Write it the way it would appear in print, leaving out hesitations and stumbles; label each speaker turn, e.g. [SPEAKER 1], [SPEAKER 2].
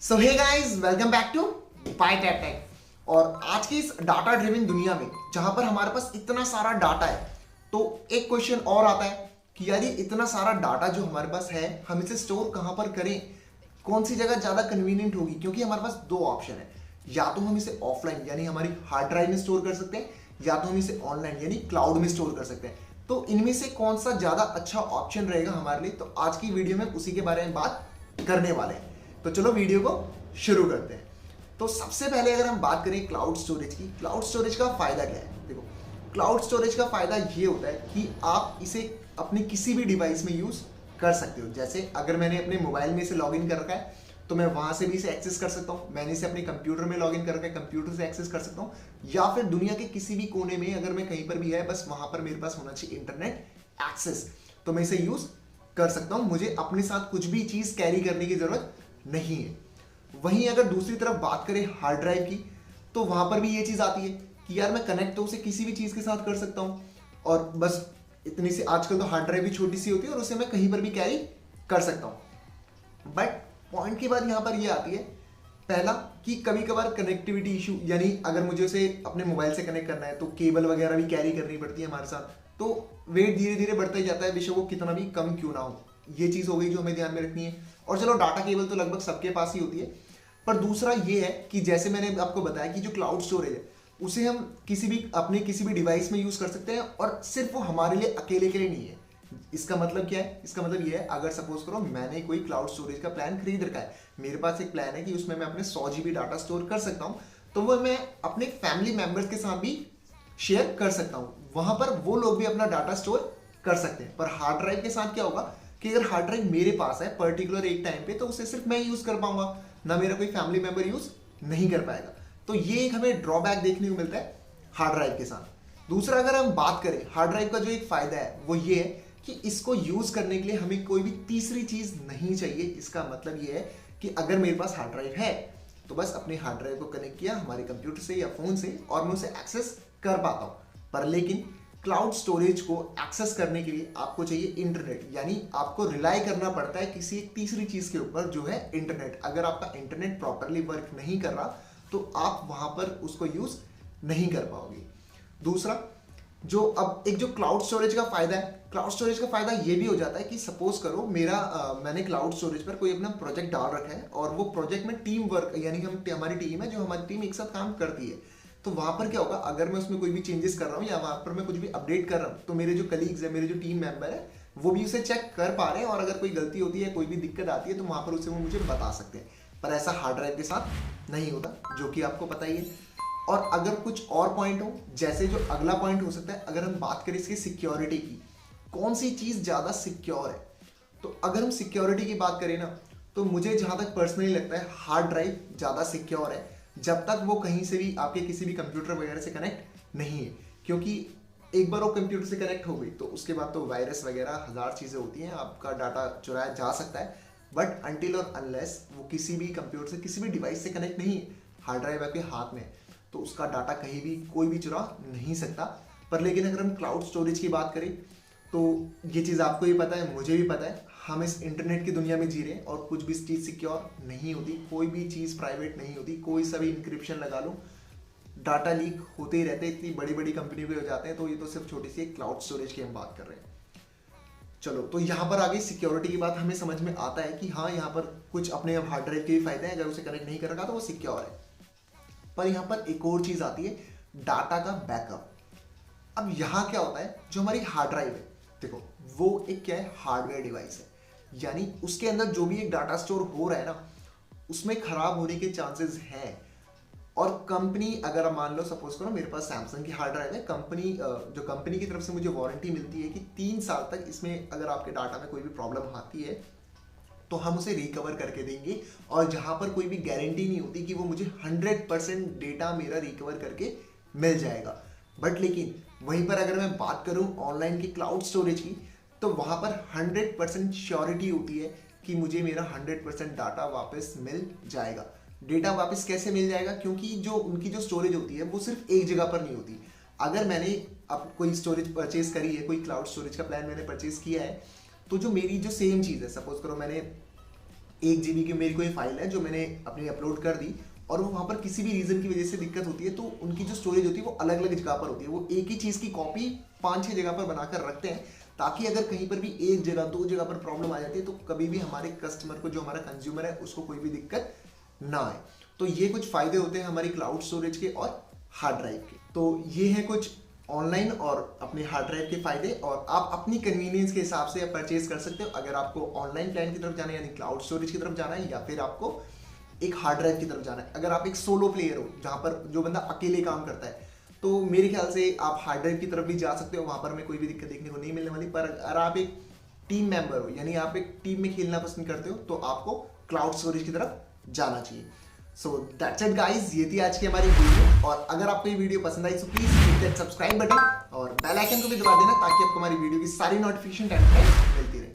[SPEAKER 1] So hey guys, welcome back to By Tap Tech. और आज की इस डाटा ड्रिवन दुनिया में जहां पर हमारे पास इतना सारा डाटा है, तो एक क्वेश्चन और आता है कि यार ये इतना सारा डाटा जो हमारे पास है, हम इसे स्टोर कहां पर करें, कौन सी जगह ज़्यादा कन्वीनियंट होगी। क्योंकि हमारे पास दो ऑप्शन है, या तो हम इसे ऑफलाइन यानी हमारी हार्ड ड्राइव में स्टोर कर सकते हैं, या तो हम इसे ऑनलाइन यानी क्लाउड में स्टोर कर सकते हैं। तो इनमें से कौन सा ज़्यादा अच्छा ऑप्शन रहेगा हमारे लिए, तो आज की वीडियो में उसी के बारे में बात करने वाले हैं। तो चलो वीडियो को शुरू करते हैं। तो सबसे पहले अगर हम बात करें क्लाउड स्टोरेज की, क्लाउड स्टोरेज का फायदा क्या है। देखो, क्लाउड स्टोरेज का फायदा ये होता है कि आप इसे अपने किसी भी डिवाइस में यूज कर सकते हो। जैसे अगर मैंने अपने मोबाइल में इसे लॉगिन कर रखा है तो मैं वहां से भी इसे एक्सेस कर सकता हूँ। मैंने इसे अपने कंप्यूटर में लॉगिन कर रखा है, कंप्यूटर से एक्सेस कर सकता हूँ, या फिर दुनिया के किसी भी कोने में अगर मैं कहीं पर भी है, बस वहां पर मेरे पास होना चाहिए इंटरनेट एक्सेस, तो मैं इसे यूज कर सकता हूँ। मुझे अपने साथ कुछ भी चीज कैरी करने की जरूरत नहीं है। वहीं अगर दूसरी तरफ बात करें हार्ड ड्राइव की, तो वहां पर भी ये चीज आती है कि यार मैं कनेक्ट तो उसे किसी भी चीज के साथ कर सकता हूं, और बस इतनी सी, आजकल तो हार्ड ड्राइव भी छोटी सी होती है और उसे मैं कहीं पर भी कैरी कर सकता हूं। बट पॉइंट की बात यहां पर ये आती है, पहला कि कभी कभार कनेक्टिविटी इशू, यानी अगर मुझे उसे अपने मोबाइल से कनेक्ट करना है तो केबल वगैरह भी कैरी करनी पड़ती है हमारे साथ, तो वेट धीरे धीरे बढ़ता ही जाता है, बेशक वो कितना भी कम क्यों ना हो। ये चीज हो गई जो हमें ध्यान में रखनी है। और चलो, डाटा केबल तो लगभग सबके पास ही होती है। पर दूसरा ये है कि जैसे मैंने आपको बताया कि जो क्लाउड स्टोरेज है उसे हम किसी भी डिवाइस में यूज कर सकते हैं, और सिर्फ वो हमारे लिए अकेले के लिए नहीं है। इसका मतलब क्या है? इसका मतलब ये है, अगर सपोज करो मैंने कोई क्लाउड स्टोरेज का प्लान खरीद रखा है, मेरे पास एक प्लान है कि उसमें मैं अपने 100 GB डाटा स्टोर कर सकता हूं, तो वो मैं अपने फैमिली मेंबर्स के साथ भी शेयर कर सकता हूं। वहां पर वो लोग भी अपना डाटा स्टोर कर सकते हैं। पर हार्ड ड्राइव के साथ क्या होगा कि अगर हार्ड ड्राइव मेरे पास है पर्टिकुलर एक टाइम पे, तो उसे सिर्फ मैं यूज कर पाऊंगा, ना मेरा कोई फैमिली मेंबर यूज नहीं कर पाएगा। तो ये एक हमें ड्रॉबैक देखने को मिलता है हार्ड ड्राइव के साथ। दूसरा, अगर हम बात करें हार्ड ड्राइव का जो एक फायदा है वो ये है कि इसको यूज करने के लिए हमें कोई भी तीसरी चीज नहीं चाहिए। इसका मतलब ये है कि अगर मेरे पास हार्ड ड्राइव है तो बस अपने हार्ड ड्राइव को कनेक्ट किया हमारे कंप्यूटर से या फोन से, और मैं उसे एक्सेस कर पाता हूं। पर लेकिन क्लाउड स्टोरेज को एक्सेस करने के लिए आपको चाहिए इंटरनेट, यानी आपको रिलाई करना पड़ता है किसी एक तीसरी चीज के ऊपर, जो है इंटरनेट। अगर आपका इंटरनेट प्रॉपरली वर्क नहीं कर रहा तो आप वहां पर उसको यूज नहीं कर पाओगे। दूसरा, जो अब एक जो क्लाउड स्टोरेज का फायदा है, क्लाउड स्टोरेज का फायदा ये भी हो जाता है कि सपोज करो मैंने क्लाउड स्टोरेज पर कोई अपना प्रोजेक्ट डाल रखा है, और वो प्रोजेक्ट में टीम वर्क, यानी हमारी टीम है, जो हमारी टीम एक साथ काम करती है, तो वहां पर क्या होगा, अगर मैं उसमें कोई भी चेंजेस कर रहा हूँ या वहां पर मैं कुछ भी अपडेट कर रहा हूँ, तो मेरे जो कलीग्स है, मेरे जो टीम मेंबर है, वो भी उसे चेक कर पा रहे हैं, और अगर कोई गलती होती है, कोई भी दिक्कत आती है, तो वहां पर उसे वो मुझे बता सकते हैं। पर ऐसा हार्ड ड्राइव के साथ नहीं होता, जो कि आपको पता ही है। और अगर कुछ और पॉइंट हो, जैसे जो अगला पॉइंट हो सकता है, अगर हम बात करें इसकी सिक्योरिटी की, कौन सी चीज ज्यादा सिक्योर है, तो अगर हम सिक्योरिटी की बात करें ना, तो मुझे जहां तक पर्सनली लगता है हार्ड ड्राइव ज्यादा सिक्योर है, जब तक वो कहीं से भी आपके किसी भी कंप्यूटर वगैरह से कनेक्ट नहीं है। क्योंकि एक बार वो कंप्यूटर से कनेक्ट हो गई तो उसके बाद तो वायरस वगैरह हजार चीजें होती हैं, आपका डाटा चुराया जा सकता है। बट अनटिल और अनलेस वो किसी भी कंप्यूटर से, किसी भी डिवाइस से कनेक्ट नहीं है, हार्ड ड्राइव आपके हाथ में, तो उसका डाटा कहीं भी कोई भी चुरा नहीं सकता। पर लेकिन अगर हम क्लाउड स्टोरेज की बात करें, तो ये चीज़ आपको भी पता है, मुझे भी पता है, हम इस इंटरनेट की दुनिया में जी रहे हैं, और कुछ भी चीज़ सिक्योर नहीं होती, कोई भी चीज़ प्राइवेट नहीं होती। कोई सा भी इंक्रिप्शन लगा लो, डाटा लीक होते ही रहते हैं, इतनी बड़ी बड़ी कंपनी पे हो जाते हैं। तो ये तो सिर्फ छोटी सी एक क्लाउड स्टोरेज की हम बात कर रहे हैं। चलो, तो यहाँ पर आगे सिक्योरिटी की बात हमें समझ में आता है कि हाँ, यहाँ पर कुछ अपने हार्ड ड्राइव के भी फायदे हैं, अगर उसे कनेक्ट नहीं कर रखा तो वो सिक्योर है। पर यहाँ पर एक और चीज़ आती है, डाटा का बैकअप। अब यहाँ क्या होता है, जो हमारी हार्ड ड्राइव है, देखो वो एक क्या है, हार्डवेयर डिवाइस है, यानी उसके अंदर जो भी एक डाटा स्टोर हो रहा है ना, उसमें खराब होने के चांसेस हैं। और कंपनी, अगर मान लो सपोज करो मेरे पास सैमसंग की हार्ड ड्राइव है, जो कंपनी की तरफ से मुझे वारंटी मिलती है कि 3 साल तक इसमें अगर आपके डाटा में कोई भी प्रॉब्लम आती है तो हम उसे रिकवर करके देंगे। और जहां पर कोई भी गारंटी नहीं होती कि वो मुझे 100% डेटा मेरा रिकवर करके मिल जाएगा। बट लेकिन वहीं पर अगर मैं बात करूं ऑनलाइन की क्लाउड स्टोरेज की, तो वहां पर 100% श्योरिटी होती है कि मुझे मेरा 100% डाटा वापस मिल जाएगा। डेटा वापस कैसे मिल जाएगा? क्योंकि जो उनकी जो स्टोरेज होती है वो सिर्फ एक जगह पर नहीं होती। अगर मैंने अब कोई स्टोरेज परचेज करी है, कोई क्लाउड स्टोरेज का प्लान मैंने परचेज किया है, तो जो मेरी जो सेम चीज़ है, सपोज करो मैंने 1 GB की मेरी कोई फाइल है जो मैंने अपनी अपलोड कर दी और वो वहाँ पर किसी भी रीजन की वजह से दिक्कत होती है, तो उनकी जो स्टोरेज होती है वो अलग अलग जगह पर होती है। वो एक ही चीज़ की कॉपी 5-6 जगह पर बनाकर रखते हैं, ताकि अगर कहीं पर भी एक जगह 2 जगह पर प्रॉब्लम आ जाती है तो कभी भी हमारे कस्टमर को, जो हमारा कंज्यूमर है, उसको कोई भी दिक्कत ना आए। तो ये कुछ फायदे होते हैं हमारी क्लाउड स्टोरेज के और हार्ड ड्राइव के। तो ये है कुछ ऑनलाइन और अपने हार्ड ड्राइव के फायदे, और आप अपनी कन्वीनियंस के हिसाब से परचेज कर सकते हो। अगर आपको ऑनलाइन प्लान की तरफ जाना है, यानी क्लाउड स्टोरेज की तरफ जाना है, या फिर आपको एक हार्ड ड्राइव की तरफ जाना है। अगर आप एक सोलो प्लेयर हो, जहाँ पर जो बंदा अकेले काम करता है, तो मेरे ख्याल से आप हार्ड ड्राइव की तरफ भी जा सकते हो, वहाँ पर हमें कोई भी दिक्कत देखने को नहीं मिलने वाली। पर अगर आप एक टीम मेंबर हो, यानी आप एक टीम में खेलना पसंद करते हो, तो आपको क्लाउड स्टोरेज की तरफ जाना चाहिए। सो दैट्स इट गाइस, ये थी आज की हमारी वीडियो। और अगर आपको ये वीडियो पसंद आई, so please hit that subscribe button और बेल आइकन को भी दबा देना, ताकि आपको हमारी वीडियो की सारी नोटिफिकेशन टाइम पे मिलती रहे।